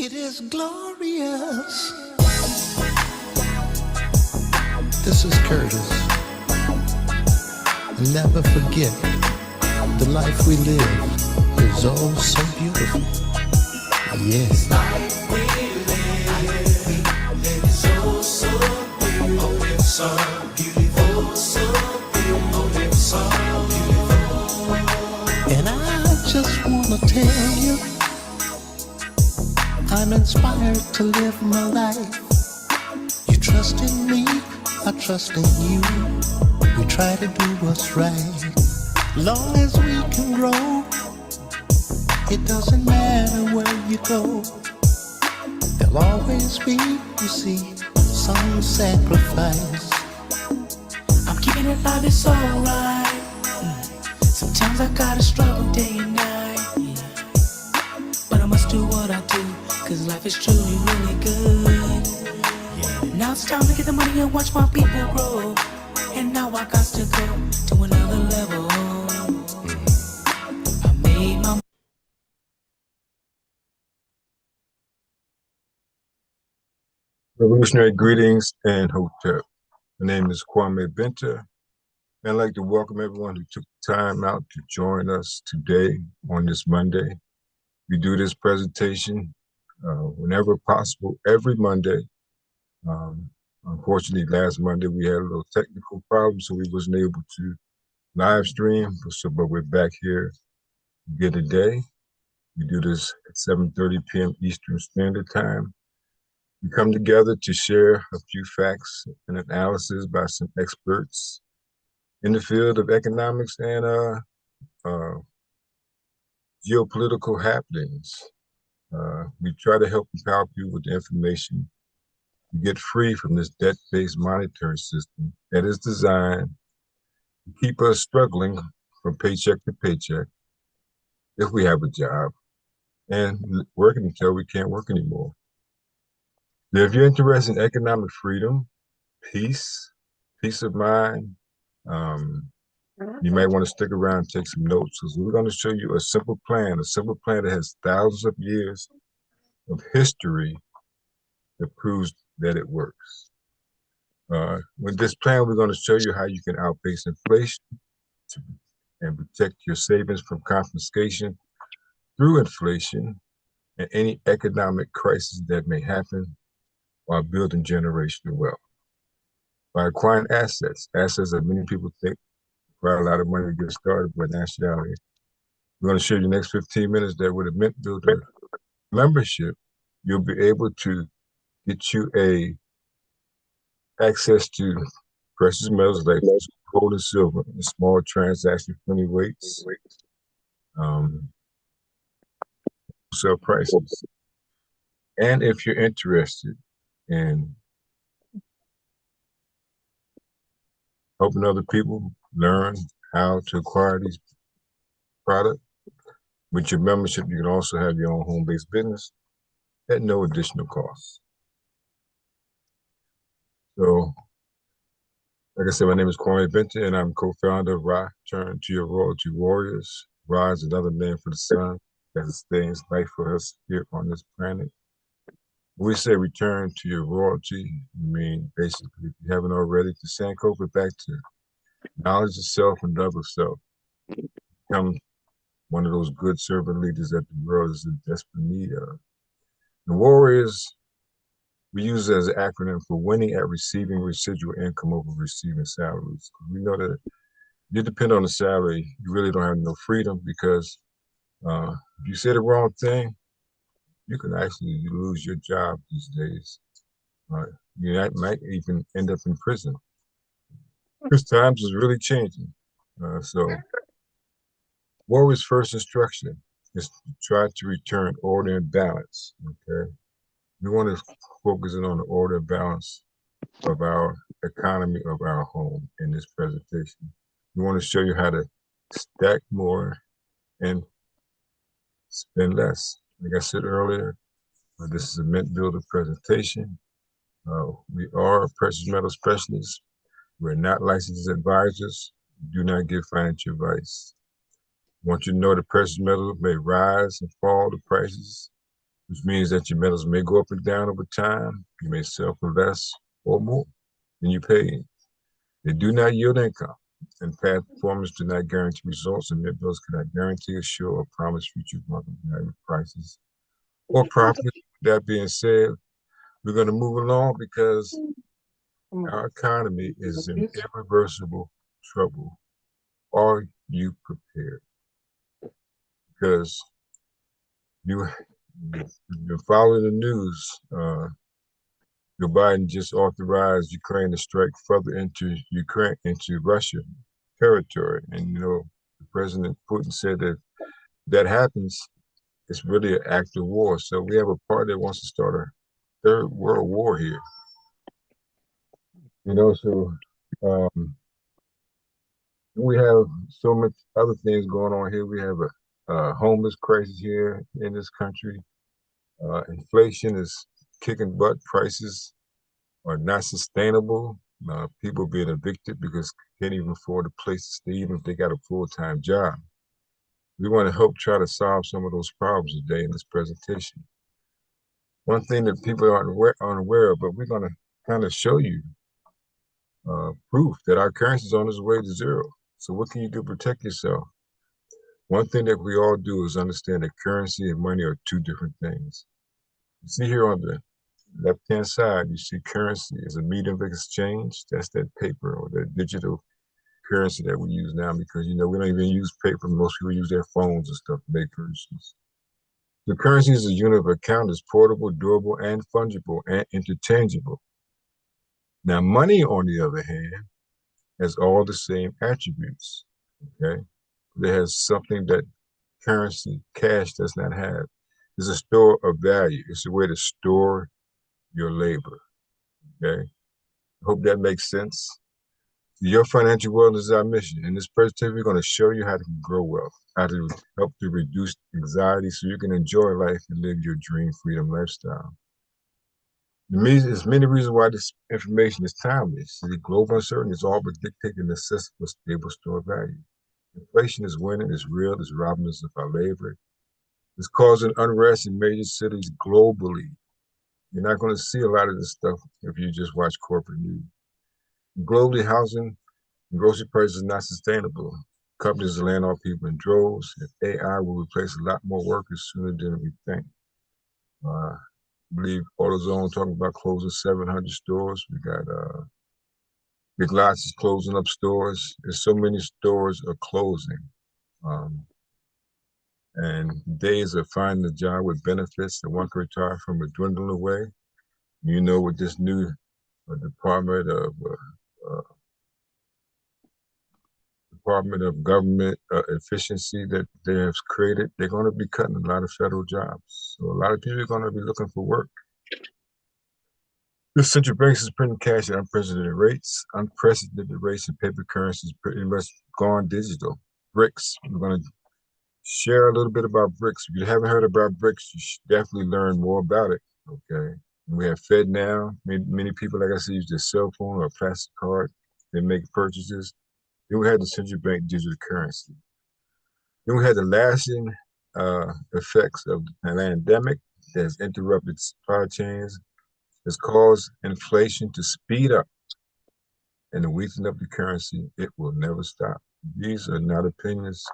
It is glorious. This is Curtis. Never forget the life we live is oh so beautiful. Yes. Life we live is oh so beautiful. Oh, it's so beautiful, so beautiful, it's so beautiful. And I just wanna tell you, I'm inspired to live my life. You trust in me, I trust in you. We try to do what's right. Long as we can grow, it doesn't matter where you go. There'll always be, you see, some sacrifice. I'm keeping it live, it's alright. Sometimes I gotta struggle day and night. But I must do what I do, cause life is truly really good. Now it's time to get the money and watch my people grow. And now I got to go to another level. I made my Revolutionary greetings and hotep. My name is Kwame Benter, and I'd like to welcome everyone who took time out to join us today on this Monday. We do this presentation whenever possible, every Monday. Unfortunately, last Monday we had a little technical problem, so we wasn't able to live stream, but we're back here again today. We do this at 7:30 p.m. Eastern Standard Time. We come together to share a few facts and analysis by some experts in the field of economics and geopolitical happenings. We try to help empower people with the information to get free from this debt-based monetary system that is designed to keep us struggling from paycheck to paycheck if we have a job and working until we can't work anymore. Now, if you're interested in economic freedom, peace of mind, you might want to stick around and take some notes, because we're going to show you a simple plan that has thousands of years of history that proves that it works. With this plan, we're going to show you how you can outpace inflation and protect your savings from confiscation through inflation and any economic crisis that may happen while building generational wealth. By acquiring assets that many people think require a lot of money to get started, but in actuality, we're going to show you the next 15 minutes that with a Mint Builder membership, you'll be able to get you access to precious metals like gold and silver in small transaction-friendly weights, sell prices. And if you're interested in helping other people learn how to acquire these products, with your membership, you can also have your own home-based business at no additional cost. So, like I said, my name is Kwame Benter, and I'm co-founder of Ra, Turn to Your Royalty Warriors. Ra is another name for the sun that sustains life for us here on this planet. When we say return to your royalty, I mean, basically, if you haven't already, to Sankofa back to knowledge of self and love of self. Become one of those good servant leaders that the world is in desperate need of. The Warriors, we use it as an acronym for winning at receiving residual income over receiving salaries. We know that if you depend on the salary, you really don't have no freedom, because if you say the wrong thing, you can actually lose your job these days. You might even end up in prison. Because times is really changing. So Warriors' first instruction is to try to return order and balance, okay? We want to focus in on the order and balance of our economy, of our home in this presentation. We want to show you how to stack more and spend less. Like I said earlier, this is a Mint Builder presentation. We are precious metal specialists. We're not licensed advisors. We do not give financial advice. I want you to know that precious metals may rise and fall, the prices. which means that your metals may go up and down over time. You may sell for less or more than you paid. They do not yield income, and past performance do not guarantee results, and mint bills cannot guarantee, assure, or promise future market value prices or profit. That being said, we're going to move along because our economy is in irreversible trouble. Are you prepared? Because you've been following the news. Joe Biden just authorized Ukraine to strike further into Russia territory, and President Putin said that that happens, it's really an act of war. So we have a party that wants to start a third world war here. So we have so much other things going on here. We have a homeless crisis here in this country. Inflation is kicking butt. Prices are not sustainable. People being evicted because they can't even afford a place to stay, even if they got a full-time job. We want to help try to solve some of those problems today in this presentation. One thing that people aren't aware of, but we're going to kind of show you proof that our currency is on its way to zero. So what can you do to protect yourself? One thing that we all do is understand that currency and money are two different things. You see here on the left-hand side, you see currency is a medium of exchange. That's that paper or that digital currency that we use now, because we don't even use paper. Most people use their phones and stuff to make purchases. The currency is a unit of account. It's portable, durable, and fungible, and interchangeable. Now, money, on the other hand, has all the same attributes, okay? It has something that currency, cash, does not have. It's a store of value. It's a way to store your labor, okay? I hope that makes sense. Your financial wealth is our mission. In this presentation, we're going to show you how to grow wealth, how to help to reduce anxiety so you can enjoy life and live your dream freedom lifestyle. There's many reasons why this information is timely. The global uncertainty is all but dictating the necessity for stable store of value. Inflation is winning, it's real, it's robbing us of our labor. It's causing unrest in major cities globally. You're not going to see a lot of this stuff if you just watch corporate news. Globally, housing and grocery prices are not sustainable. Companies are laying off people in droves, and AI will replace a lot more workers sooner than we think. I believe AutoZone talking about closing 700 stores. We got Big Lots is closing up stores. There's so many stores are closing. And days of finding a job with benefits that one can retire from are dwindling away. With this new Department of Government Efficiency that they have created, they're going to be cutting a lot of federal jobs. So a lot of people are going to be looking for work. The central banks is printing cash at unprecedented rates. Unprecedented rates in paper currencies pretty much gone digital. BRICS, we're going to share a little bit about BRICS. If you haven't heard about BRICS, you should definitely learn more about it, okay? We have FedNow. Many people, like I said, use their cell phone or a plastic card. They make purchases. Then we had the central bank digital currency. Then we had the lasting effects of the pandemic that has interrupted supply chains, has caused inflation to speed up, and the weakening of the currency, it will never stop. These are not opinions.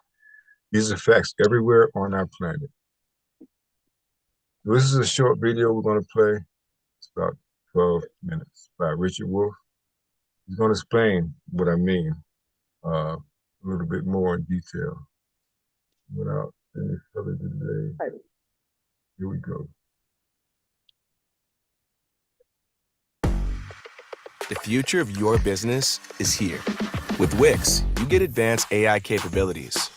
These are facts everywhere on our planet. This is a short video we're going to play. It's about 12 minutes by Richard Wolff. He's going to explain what I mean a little bit more in detail. Without any further delay, here we go. The future of your business is here. With Wix, you get advanced AI capabilities.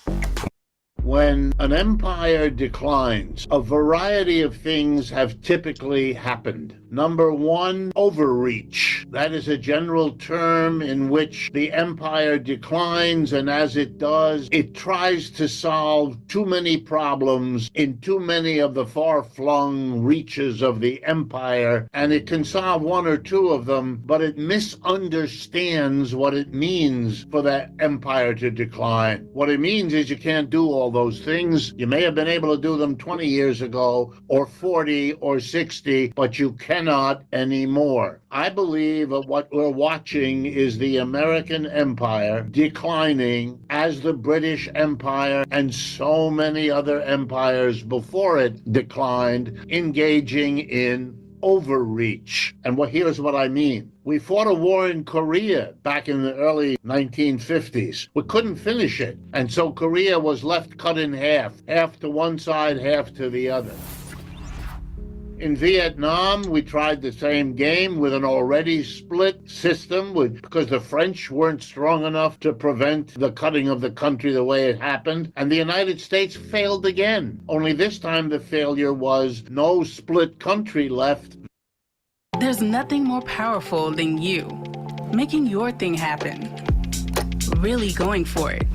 When an empire declines, a variety of things have typically happened. Number one, overreach. That is a general term in which the empire declines, and as it does, it tries to solve too many problems in too many of the far-flung reaches of the empire, and it can solve one or two of them, but it misunderstands what it means for that empire to decline. What it means is you can't do all those things. You may have been able to do them 20 years ago, or 40 or 60, but you cannot anymore. I believe that what we're watching is the American empire declining as the British Empire and so many other empires before it declined, engaging in overreach. And here's what I mean. We fought a war in Korea back in the early 1950s. We couldn't finish it. And so Korea was left cut in half to one side, half to the other. In Vietnam, we tried the same game with an already split system because the French weren't strong enough to prevent the cutting of the country the way it happened. And the United States failed again. Only this time the failure was no split country left. There's nothing more powerful than you making your thing happen, really going for it.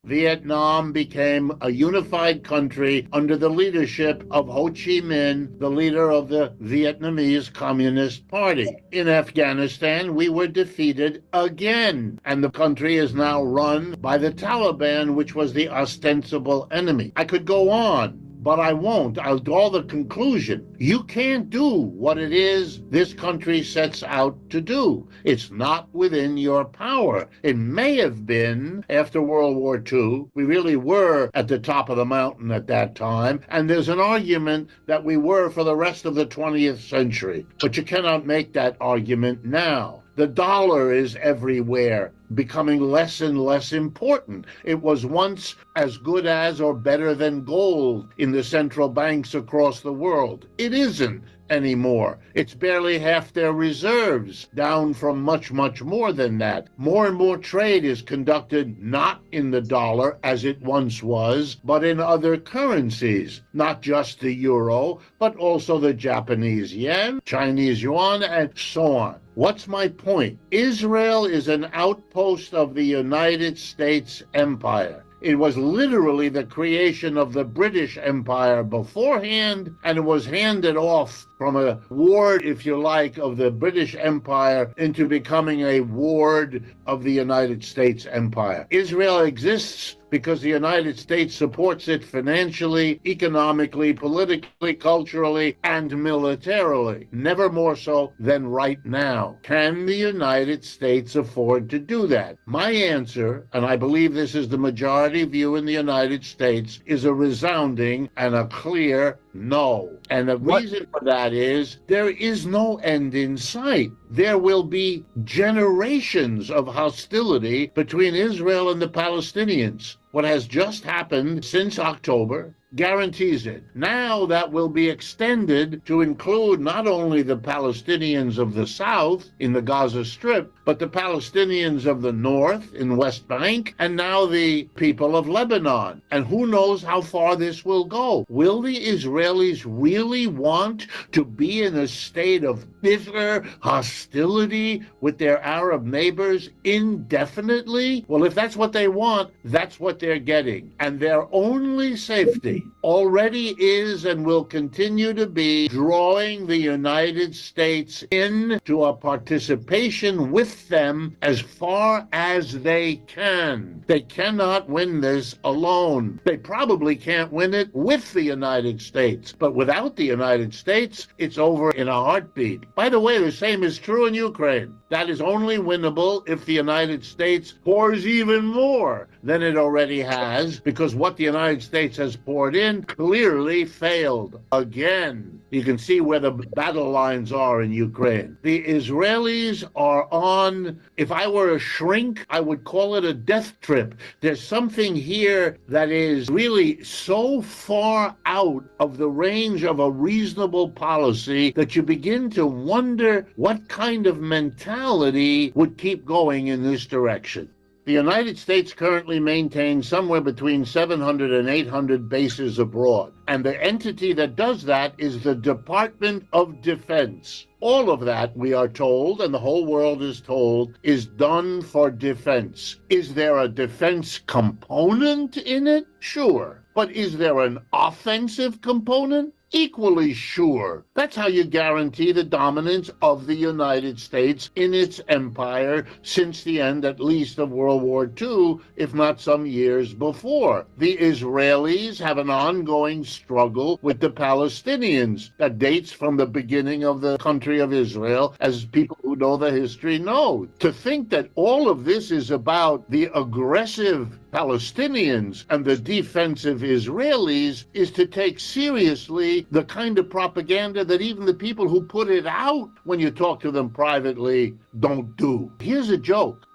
Vietnam became a unified country under the leadership of Ho Chi Minh, the leader of the Vietnamese Communist Party. In Afghanistan, we were defeated again, and the country is now run by the Taliban, which was the ostensible enemy. I could go on, but I won't. I'll draw the conclusion. You can't do what it is this country sets out to do. It's not within your power. It may have been after World War II. We really were at the top of the mountain at that time. And there's an argument that we were for the rest of the 20th century. But you cannot make that argument now. The dollar is everywhere, becoming less and less important. It was once as good as or better than gold in the central banks across the world. It isn't anymore. It's barely half their reserves, down from much, much more than that. More and more trade is conducted not in the dollar as it once was, but in other currencies, not just the euro, but also the Japanese yen, Chinese yuan, and so on. What's my point? Israel is an outpost of the United States Empire. It was literally the creation of the British Empire beforehand, and it was handed off from a ward, if you like, of the British Empire into becoming a ward of the United States Empire. Israel exists because the United States supports it financially, economically, politically, culturally, and militarily. Never more so than right now. Can the United States afford to do that? My answer, and I believe this is the majority view in the United States, is a resounding and a clear no. And the reason for that is there is no end in sight. There will be generations of hostility between Israel and the Palestinians. What has just happened since October guarantees it. Now that will be extended to include not only the Palestinians of the south in the Gaza Strip, but the Palestinians of the north in West Bank, and now the people of Lebanon. And who knows how far this will go? Will the Israelis really want to be in a state of bitter hostility with their Arab neighbors indefinitely? Well, if that's what they want, that's what they're getting. And their only safety already is and will continue to be drawing the United States into a participation with them as far as they can. They cannot win this alone. They probably can't win it with the United States. But without the United States, it's over in a heartbeat. By the way, the same is true in Ukraine. That is only winnable if the United States pours even more than it already has, because what the United States has poured in clearly failed again. You can see where the battle lines are in Ukraine. The Israelis are on, if I were a shrink, I would call it a death trip. There's something here that is really so far out of the range of a reasonable policy that you begin to wonder what kind of mentality would keep going in this direction. The United States currently maintains somewhere between 700 and 800 bases abroad. And the entity that does that is the Department of Defense. All of that, we are told, and the whole world is told, is done for defense. Is there a defense component in it? Sure. But is there an offensive component? Equally sure. That's how you guarantee the dominance of the United States in its empire since the end, at least, of World War II, if not some years before. The Israelis have an ongoing struggle with the Palestinians that dates from the beginning of the country of Israel, as people who know the history know. To think that all of this is about the aggressive Palestinians and the defensive Israelis is to take seriously the kind of propaganda that even the people who put it out when you talk to them privately don't do. Here's a joke.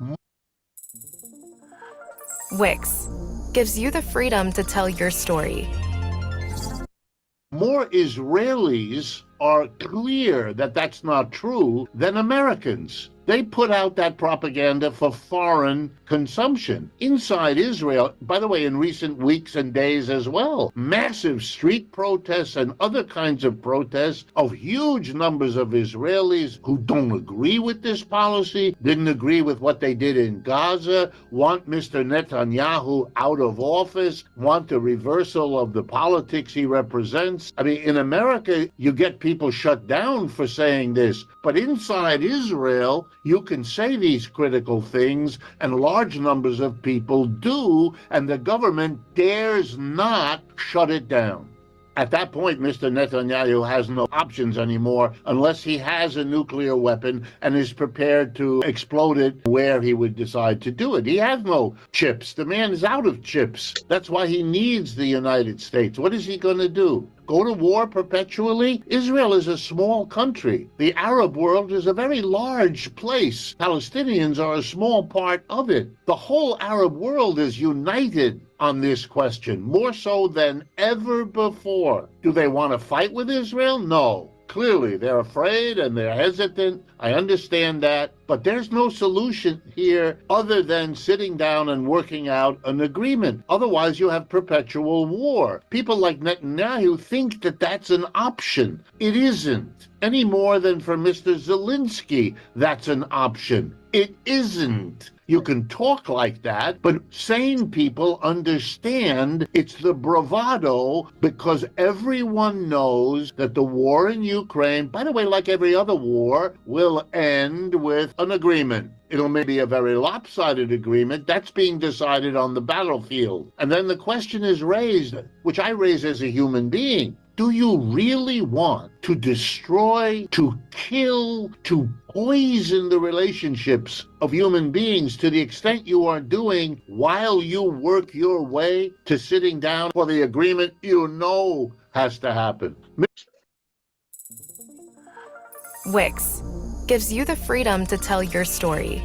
Wix gives you the freedom to tell your story. More Israelis are clear that that's not true than Americans. They put out that propaganda for foreign consumption. Inside Israel, by the way, in recent weeks and days as well, massive street protests and other kinds of protests of huge numbers of Israelis who don't agree with this policy, didn't agree with what they did in Gaza, want Mr. Netanyahu out of office, want a reversal of the politics he represents. I mean, in America, you get people shut down for saying this, but inside Israel, you can say these critical things, and large numbers of people do, and the government dares not shut it down. At that point, Mr. Netanyahu has no options anymore unless he has a nuclear weapon and is prepared to explode it where he would decide to do it. He has no chips. The man is out of chips. That's why he needs the United States. What is he going to do? Go to war perpetually? Israel is a small country. The Arab world is a very large place. Palestinians are a small part of it. The whole Arab world is united on this question, more so than ever before. Do they want to fight with Israel? No. Clearly, they're afraid and they're hesitant. I understand that. But there's no solution here other than sitting down and working out an agreement. Otherwise, you have perpetual war. People like Netanyahu think that that's an option. It isn't. Any more than for Mr. Zelensky, that's an option. It isn't. You can talk like that, but sane people understand it's the bravado because everyone knows that the war in Ukraine, by the way, like every other war, will end with an agreement. It'll maybe a very lopsided agreement. That's being decided on the battlefield. And then the question is raised, which I raise as a human being. Do you really want to destroy, to kill, to poison the relationships of human beings to the extent you are doing while you work your way to sitting down for the agreement you know has to happen? Wix gives you the freedom to tell your story.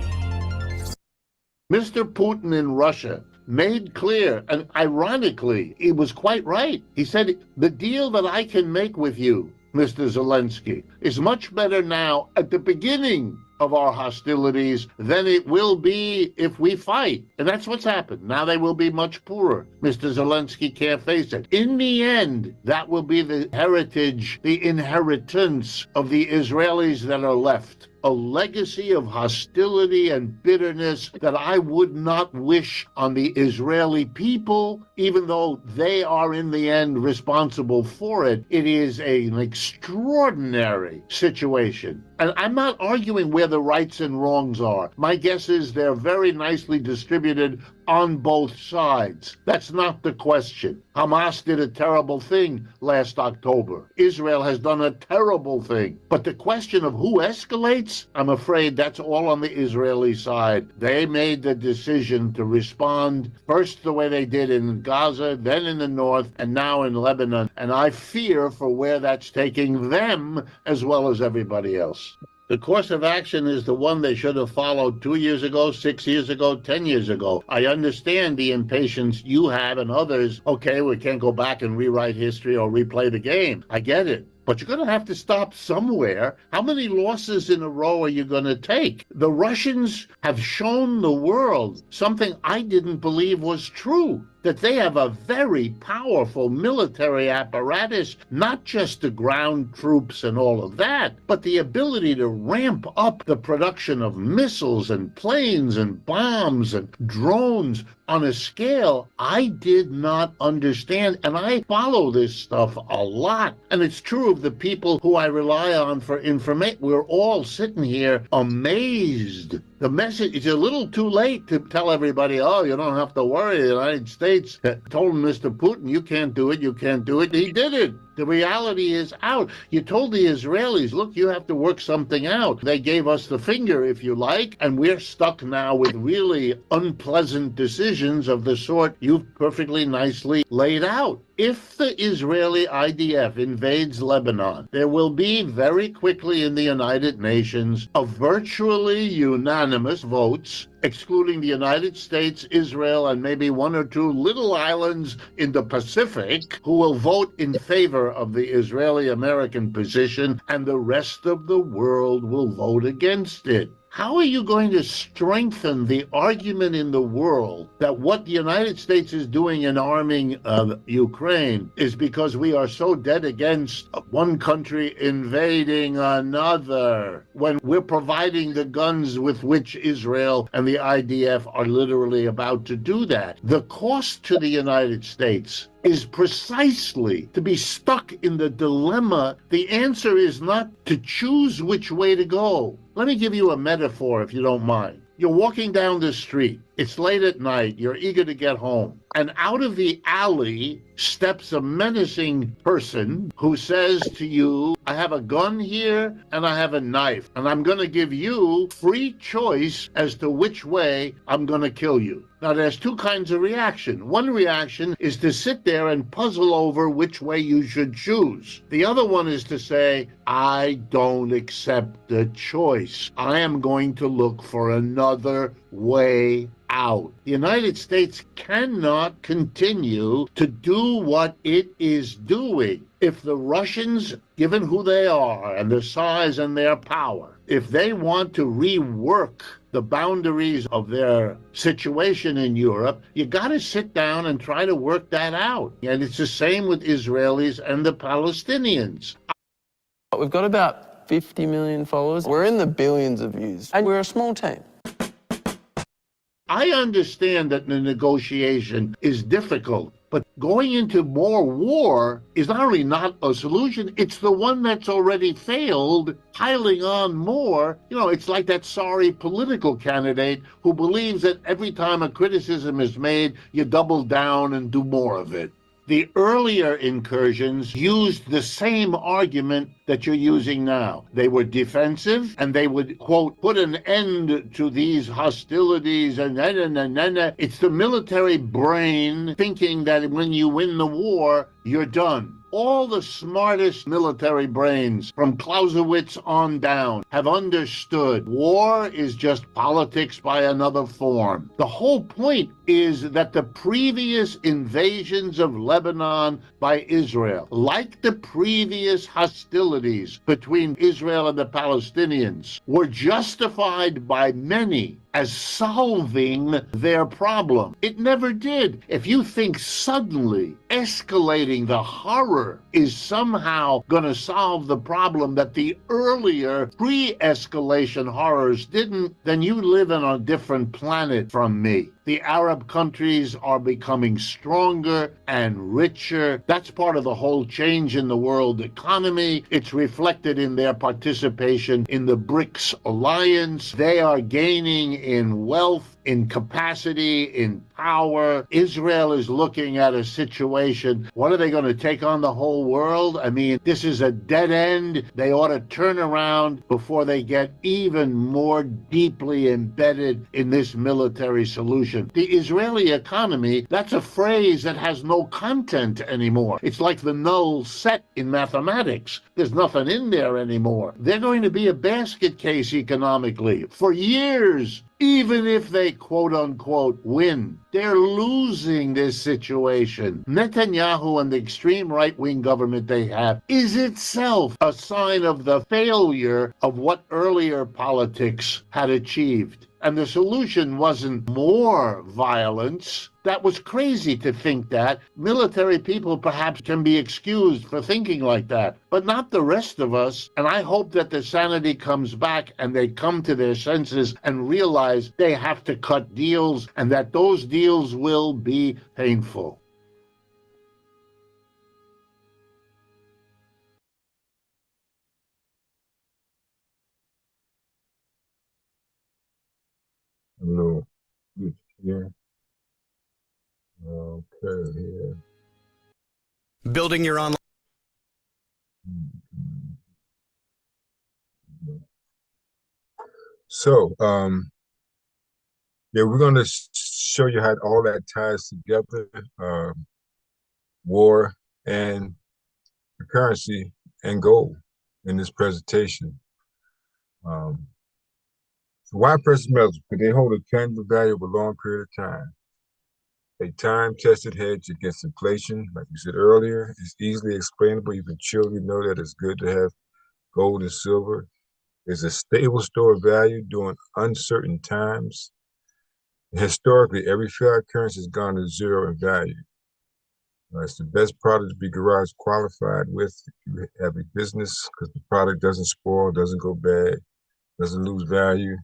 Mr. Putin in Russia made clear, and ironically, he was quite right. He said, the deal that I can make with you, Mr. Zelensky, is much better now at the beginning of our hostilities than it will be if we fight. And that's what's happened. Now they will be much poorer. Mr. Zelensky can't face it. In the end, that will be the heritage, the inheritance of the Israelis that are left. A legacy of hostility and bitterness that I would not wish on the Israeli people, even though they are in the end responsible for it. It is an extraordinary situation. And I'm not arguing where the rights and wrongs are. My guess is they're very nicely distributed on both sides. That's not the question. Hamas did a terrible thing last October. Israel has done a terrible thing. But the question of who escalates, I'm afraid that's all on the Israeli side. They made the decision to respond first the way they did in Gaza, then in the north, and now in Lebanon. And I fear for where that's taking them as well as everybody else. The course of action is the one they should have followed 2 years ago, 6 years ago, 10 years ago. I understand the impatience you have and others. Okay, we can't go back and rewrite history or replay the game. I get it. but you're going to have to stop somewhere. How many losses in a row are you going to take? The Russians have shown the world something I didn't believe was true, that they have a very powerful military apparatus, not just the ground troops and all of that, but the ability to ramp up the production of missiles and planes and bombs and drones on a scale I did not understand. And I follow this stuff a lot. And it's true of the people who I rely on for information. We're all sitting here amazed. The message is a little too late to tell everybody, oh, you don't have to worry. The United States told Mr. Putin, you can't do it, you can't do it. He did it. The reality is out. You told the Israelis, look, you have to work something out. They gave us the finger, if you like, and we're stuck now with really unpleasant decisions of the sort you've perfectly nicely laid out. If the Israeli IDF invades Lebanon, there will be very quickly in the United Nations a virtually unanimous votes, excluding the United States, Israel, and maybe one or two little islands in the Pacific, who will vote in favor of the Israeli-American position, and the rest of the world will vote against it. How are you going to strengthen the argument in the world that what the United States is doing in arming Ukraine is because we are so dead against one country invading another, when we're providing the guns with which Israel and the IDF are literally about to do that? The cost to the United States is precisely to be stuck in the dilemma. The answer is not to choose which way to go. Let me give you a metaphor, if you don't mind. You're walking down the street. It's late at night. You're eager to get home. And out of the alley steps a menacing person who says to you, I have a gun here and I have a knife, and I'm going to give you free choice as to which way I'm going to kill you. Now, there's two kinds of reaction. One reaction is to sit there and puzzle over which way you should choose. The other one is to say, I don't accept the choice. I am going to look for another way out. The United States cannot continue to do what it is doing. If the Russians, given who they are and their size and their power, if they want to rework the boundaries of their situation in Europe, you got to sit down and try to work that out. And it's the same with Israelis and the Palestinians. We've got about 50 million followers. We're in the billions of views, and we're a small team. I understand that the negotiation is difficult, but going into more war is not only not a solution, it's the one that's already failed. Piling on more, it's like that sorry political candidate who believes that every time a criticism is made, you double down and do more of it. The earlier incursions used the same argument that you're using now. They were defensive, and they would, quote, put an end to these hostilities, and it's the military brain thinking that when you win the war, you're done. All the smartest military brains, from Clausewitz on down, have understood war is just politics by another form. The whole point is that the previous invasions of Lebanon by Israel, like the previous hostilities between Israel and the Palestinians, were justified by many as solving their problem. It never did. If you think suddenly escalating the horror is somehow going to solve the problem that the earlier pre-escalation horrors didn't, then you live on a different planet from me. The Arab countries are becoming stronger and richer. That's part of the whole change in the world economy. It's reflected in their participation in the BRICS alliance. They are gaining in wealth, in capacity, in power. Israel is looking at a situation. What are they going to take on the whole world? I mean, this is a dead end. They ought to turn around before they get even more deeply embedded in this military solution. The Israeli economy, that's a phrase that has no content anymore. It's like the null set in mathematics. There's nothing in there anymore. They're going to be a basket case economically for years. Even if they quote unquote win, they're losing this situation. Netanyahu and the extreme right-wing government they have is itself a sign of the failure of what earlier politics had achieved. And the solution wasn't more violence. That was crazy to think that. Military people perhaps can be excused for thinking like that, but not the rest of us. And I hope that the sanity comes back and they come to their senses and realize they have to cut deals and that those deals will be painful. A little switch here. Okay, here. Building your online. So, yeah, we're going to show you how all that ties together, war and currency and gold in this presentation. So why precious metals? Because they hold a tangible value over a long period of time. A time-tested hedge against inflation, like we said earlier, is easily explainable. Even children know that it's good to have gold and silver. It's a stable store of value during uncertain times. Historically, every fiat currency has gone to zero in value. It's the best product to be garage qualified with if you have a business, because the product doesn't spoil, doesn't go bad, doesn't lose value.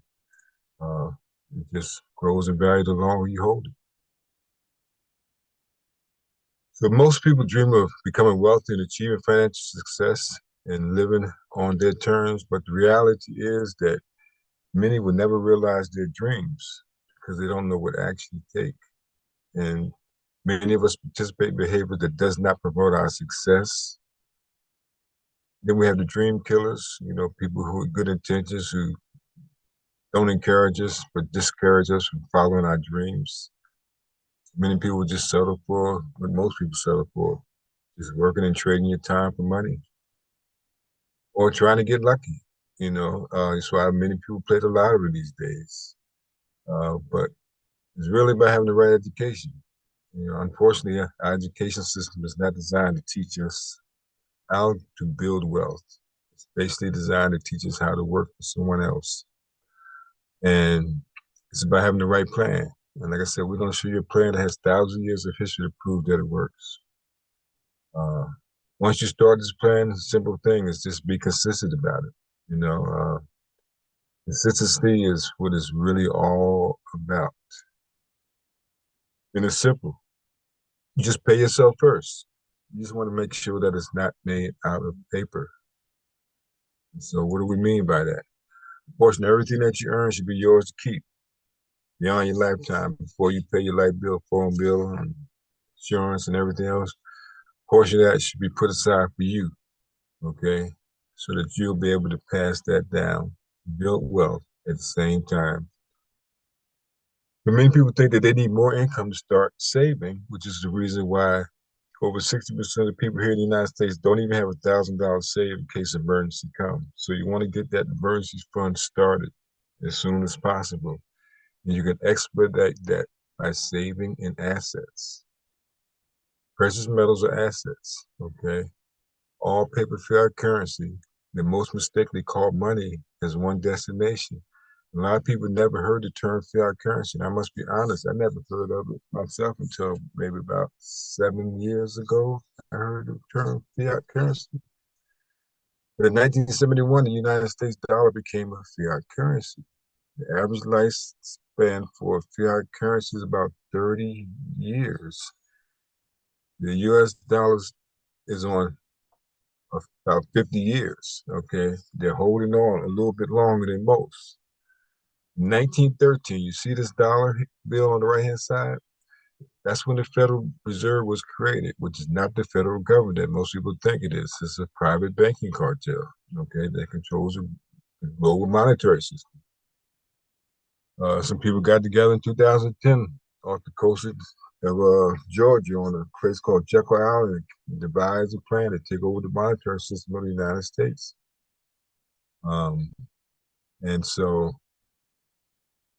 It just grows in value the longer you hold it. So most people dream of becoming wealthy and achieving financial success and living on their terms, but the reality is that many will never realize their dreams because they don't know what action to take. And many of us participate in behavior that does not promote our success. Then we have the dream killers, people who have good intentions, who don't encourage us, but discourage us from following our dreams. Many people just settle for what most people settle for, just working and trading your time for money or trying to get lucky. That's why many people play the lottery these days. But it's really about having the right education. Unfortunately, our education system is not designed to teach us how to build wealth. It's basically designed to teach us how to work for someone else. And it's about having the right plan. And like I said, we're going to show you a plan that has thousands of years of history to prove that it works. Once you start this plan, the simple thing is just be consistent about it. Consistency is what it's really all about. And it's simple. You just pay yourself first. You just want to make sure that it's not made out of paper. And so what do we mean by that? A portion of everything that you earn should be yours to keep beyond your lifetime before you pay your light bill, phone bill, and insurance and everything else. A portion of that should be put aside for you, okay? So that you'll be able to pass that down, build wealth at the same time. But many people think that they need more income to start saving, which is the reason why over 60% of people here in the United States don't even have $1,000 saved in case emergency comes. So you want to get that emergency fund started as soon as possible. And you can expedite that by saving in assets. Precious metals are assets, okay? All paper fiat currency, the most mistakenly called money, has one destination. A lot of people never heard the term fiat currency. And I must be honest, I never heard of it myself until maybe about 7 years ago. I heard the term fiat currency. But in 1971, the United States dollar became a fiat currency. The average lifespan for fiat currency is about 30 years. The US dollar is on about 50 years, okay? They're holding on a little bit longer than most. 1913, you see this dollar bill on the right-hand side? That's when the Federal Reserve was created, which is not the federal government that most people think it is. It's a private banking cartel, okay, that controls the global monetary system. Some people got together in 2010 off the coast of Georgia on a place called Jekyll Island and devised a plan to take over the monetary system of the United States. And so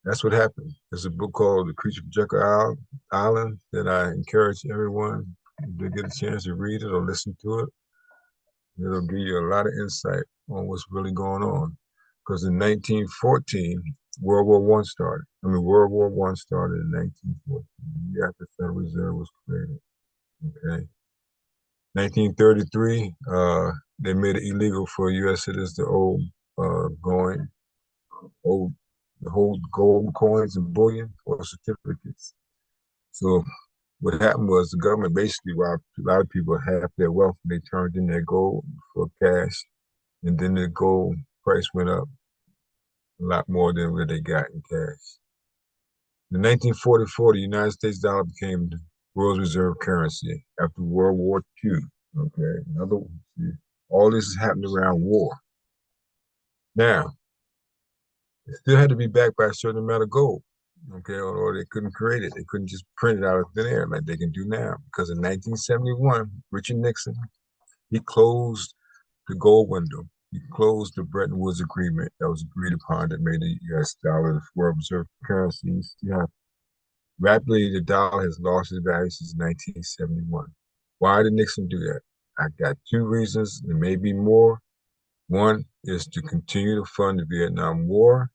that's what happened. There's a book called The Creature from Jekyll Island that I encourage everyone to get a chance to read it or listen to it. It'll give you a lot of insight on what's really going on. Because in 1914, World War I started. World War I started in 1914, the year after the Federal Reserve was created. Okay. 1933, they made it illegal for U.S. citizens to hold gold coins and bullion or certificates. So what happened was the government basically robbed a lot of people half their wealth, and they turned in their gold for cash, and then the gold price went up a lot more than what they got in cash. In 1944, the United States dollar became the world's reserve currency after World War II. Okay, in other words, all this is happening around war. Now, it still had to be backed by a certain amount of gold. Okay, or they couldn't create it. They couldn't just print it out of thin air like they can do now. Because in 1971, Richard Nixon, he closed the gold window. He closed the Bretton Woods Agreement that was agreed upon that made the U.S. dollar the world reserve currency. Yeah. Rapidly, the dollar has lost its value since 1971. Why did Nixon do that? I got two reasons. There may be more. One is to continue to fund the Vietnam War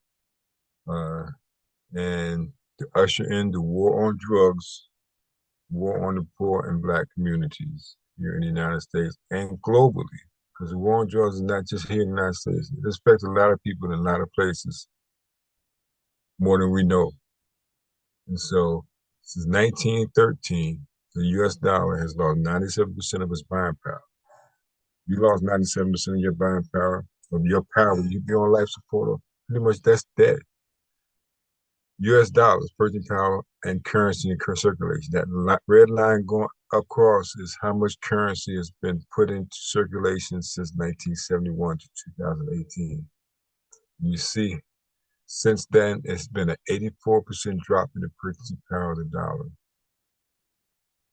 and to usher in the war on drugs, war on the poor and Black communities here in the United States and globally. Because the war on drugs is not just here in the United States. It affects a lot of people in a lot of places, more than we know. And so, since 1913, the U.S. dollar has lost 97% of its buying power. You lost 97% of your buying power, you be on life support, or pretty much that's dead. U.S. dollars, purchasing power, and currency in circulation. That red line going across is how much currency has been put into circulation since 1971 to 2018. You see, since then, it's been an 84% drop in the purchasing power of the dollar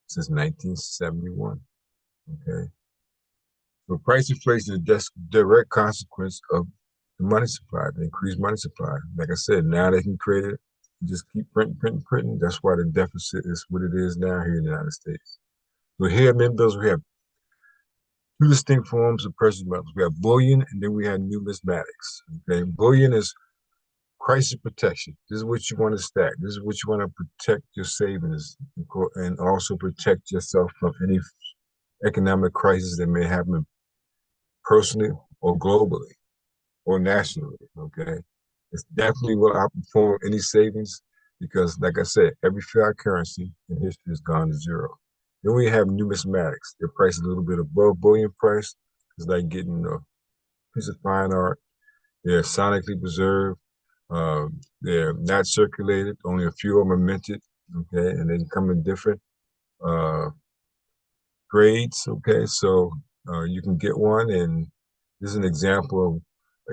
since 1971, okay? So price inflation is a direct consequence of the money supply, the increased money supply. Like I said, now they can create it, just keep printing. That's why the deficit is what it is now here in the United States. So here at Mint Builders, we have two distinct forms of precious metals. We have bullion, and then we have numismatics. Okay, bullion is crisis protection. This is what you want to stack. This is what you want to protect your savings and also protect yourself from any economic crisis that may happen personally or globally or nationally. Okay, it's definitely will outperform any savings because, like I said, every fiat currency in history has gone to zero. Then we have numismatics. Their price is a little bit above bullion price. It's like getting a piece of fine art. They're sonically preserved. They're not circulated. Only a few of them are minted. Okay, and they come in different grades. Okay, so you can get one, and this is an example of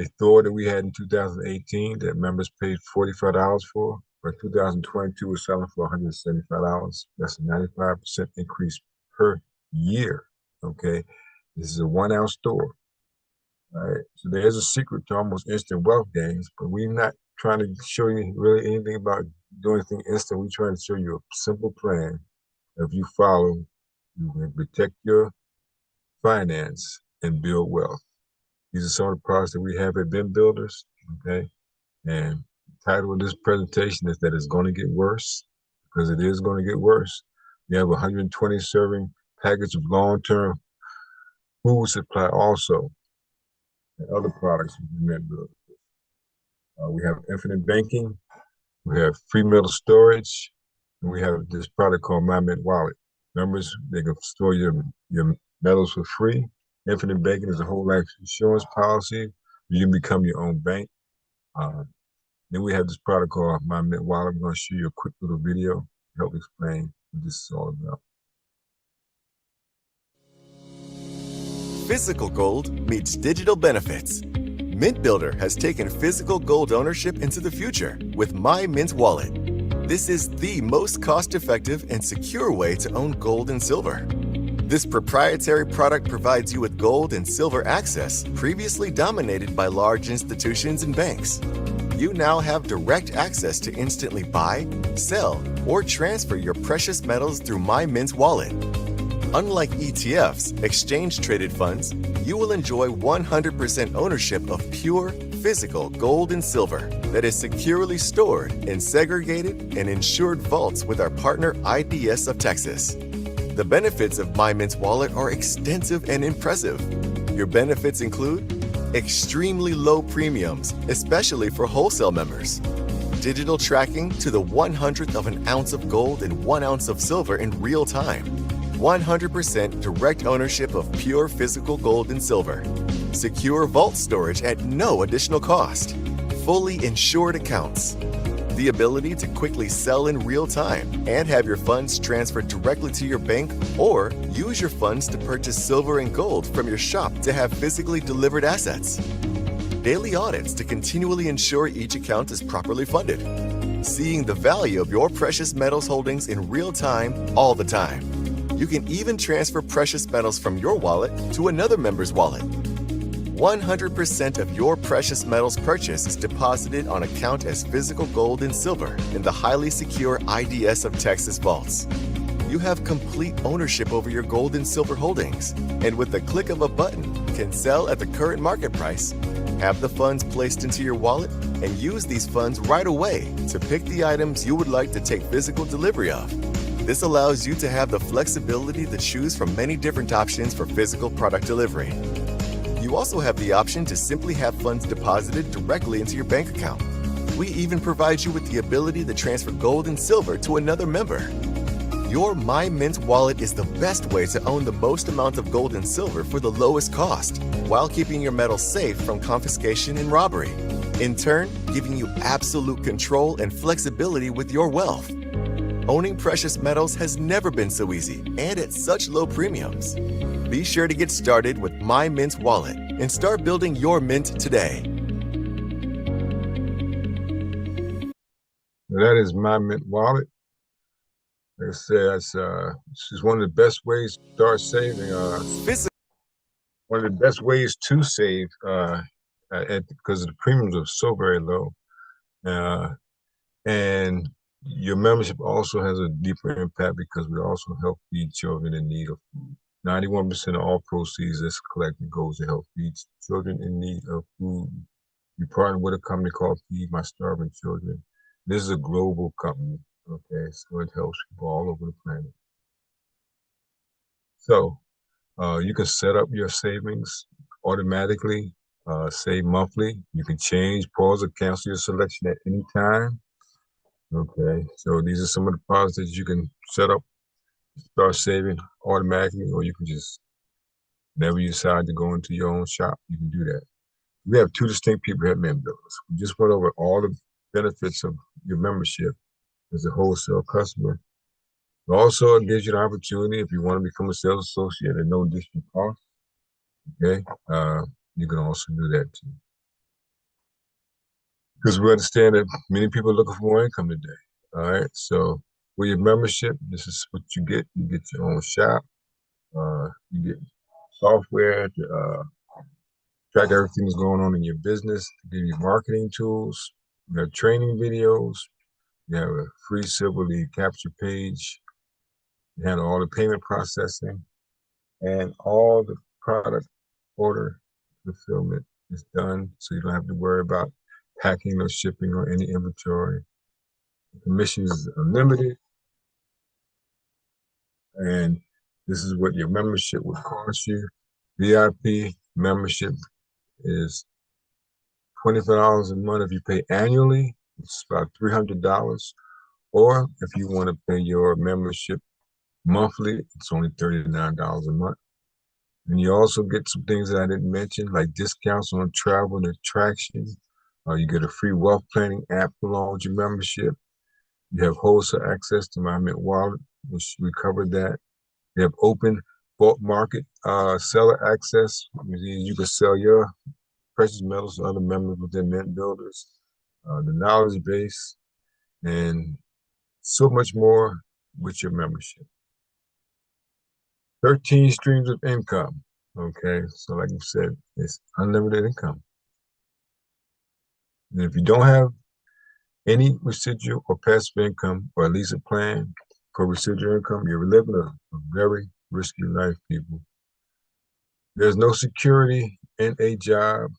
a Thor that we had in 2018 that members paid $45 for. But 2022 was selling for $175. That's a 95% increase per year. Okay, this is a 1 ounce Thor. All right, so there is a secret to almost instant wealth gains, but we're not trying to show you really anything about doing anything instant. We're trying to show you a simple plan. If you follow, you can protect your finance and build wealth. These are some of the products that we have at Mint Builders. Okay, and the title of this presentation is that it's going to get worse, because it is going to get worse. We have a 120 serving package of long-term food supply also, and other products from Mint Builders. We have infinite banking, we have free metal storage, and we have this product called My Mint Wallet. Members, they can store your metals for free. Infinite banking is a whole life insurance policy. You can become your own bank. Then we have this product called My Mint Wallet. I'm going to show you a quick little video to help explain what this is all about. Physical gold meets digital benefits. Mint Builder has taken physical gold ownership into the future with My Mint Wallet. This is the most cost-effective and secure way to own gold and silver. This proprietary product provides you with gold and silver access previously dominated by large institutions and banks. You now have direct access to instantly buy, sell, or transfer your precious metals through My Mint wallet. Unlike ETFs, exchange-traded funds, you will enjoy 100% ownership of pure, physical gold and silver that is securely stored in segregated and insured vaults with our partner IDS of Texas. The benefits of My Mint wallet are extensive and impressive. Your benefits include extremely low premiums, especially for wholesale members. Digital tracking to the 100th of an ounce of gold and 1 ounce of silver in real time. 100% direct ownership of pure physical gold and silver. Secure vault storage at no additional cost. Fully insured accounts. The ability to quickly sell in real time and have your funds transferred directly to your bank, or use your funds to purchase silver and gold from your shop to have physically delivered assets. Daily audits to continually ensure each account is properly funded. Seeing the value of your precious metals holdings in real time, all the time. You can even transfer precious metals from your wallet to another member's wallet. 100% of your precious metals purchase is deposited on account as physical gold and silver in the highly secure IDS of Texas vaults. You have complete ownership over your gold and silver holdings, and with the click of a button, can sell at the current market price, have the funds placed into your wallet, and use these funds right away to pick the items you would like to take physical delivery of. This allows you to have the flexibility to choose from many different options for physical product delivery. You also have the option to simply have funds deposited directly into your bank account. We even provide you with the ability to transfer gold and silver to another member. Your My Mint wallet is the best way to own the most amount of gold and silver for the lowest cost, while keeping your metals safe from confiscation and robbery. In turn, giving you absolute control and flexibility with your wealth. Owning precious metals has never been so easy and at such low premiums. Be sure to get started with My Mint wallet and start building your mint today. That is My Mint wallet. Like I said, it's one of the best ways to start saving. One of the best ways to save because the premiums are so very low. And your membership also has a deeper impact because we also help feed children in need of food. 91% of all proceeds that's collected goes to help feed children in need of food. We partner with a company called Feed My Starving Children. This is a global company, okay? So it helps people all over the planet. So you can set up your savings automatically, save monthly. You can change, pause, or cancel your selection at any time. Okay, so these are some of the products that you can set up, start saving automatically, or you can just, whenever you decide to go into your own shop, you can do that. We have two distinct people at Mint Builders. We just went over all the benefits of your membership as a wholesale customer. It also gives you the opportunity, if you want to become a sales associate at no additional cost, okay, you can also do that too. Because we understand that many people are looking for more income today. All right, so with your membership, this is what you get. You get your own shop. You get software to track everything that's going on in your business, to give you marketing tools. You have training videos. You have a free silver lead capture page. You handle all the payment processing, and all the product order fulfillment is done, so you don't have to worry about packing or shipping or any inventory. The commission is unlimited, and this is what your membership would cost you. VIP membership is $25 a month if you pay annually. It's about $300. Or if you want to pay your membership monthly, it's only $39 a month. And you also get some things that I didn't mention, like discounts on travel and attractions. You get a free wealth planning app along with your membership. You have wholesale access to My Mint wallet, which we covered that. You have open bulk market seller access, which means you can sell your precious metals to other members within Mint Builders. The knowledge base, and so much more with your membership. 13 streams of income. Okay, so like I said, it's unlimited income. And if you don't have any residual or passive income, or at least a plan for residual income, you're living a very risky life, people. There's no security in a job,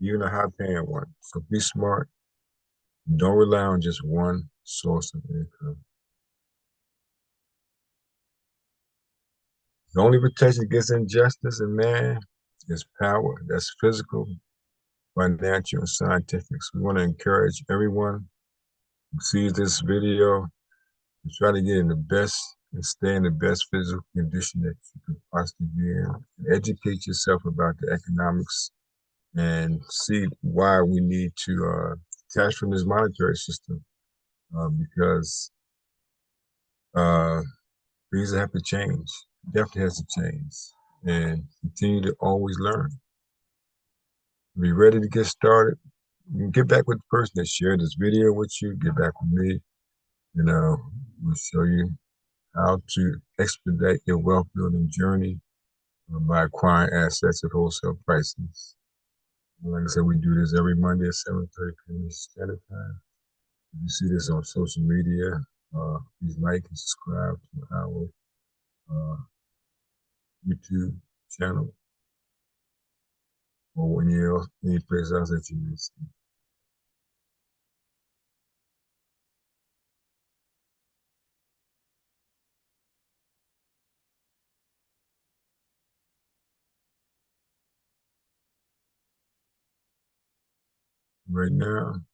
even a high-paying one. So be smart. Don't rely on just one source of income. The only protection against injustice in man is power. That's physical, financial, and scientific. So we want to encourage everyone who sees this video to try to get in the best and stay in the best physical condition that you can possibly be in. And educate yourself about the economics and see why we need to detach from this monetary system, because things have to change. Definitely has to change, and continue to always learn. Be ready to get started. You can get back with the person that shared this video with you. Get back with me, and we'll show you how to expedite your wealth building journey by acquiring assets at wholesale prices. Like I said, we do this every Monday at 7:30 p.m. Standard Time. If you see this on social media, please like and subscribe to our YouTube channel or any place else that you may see. Right now,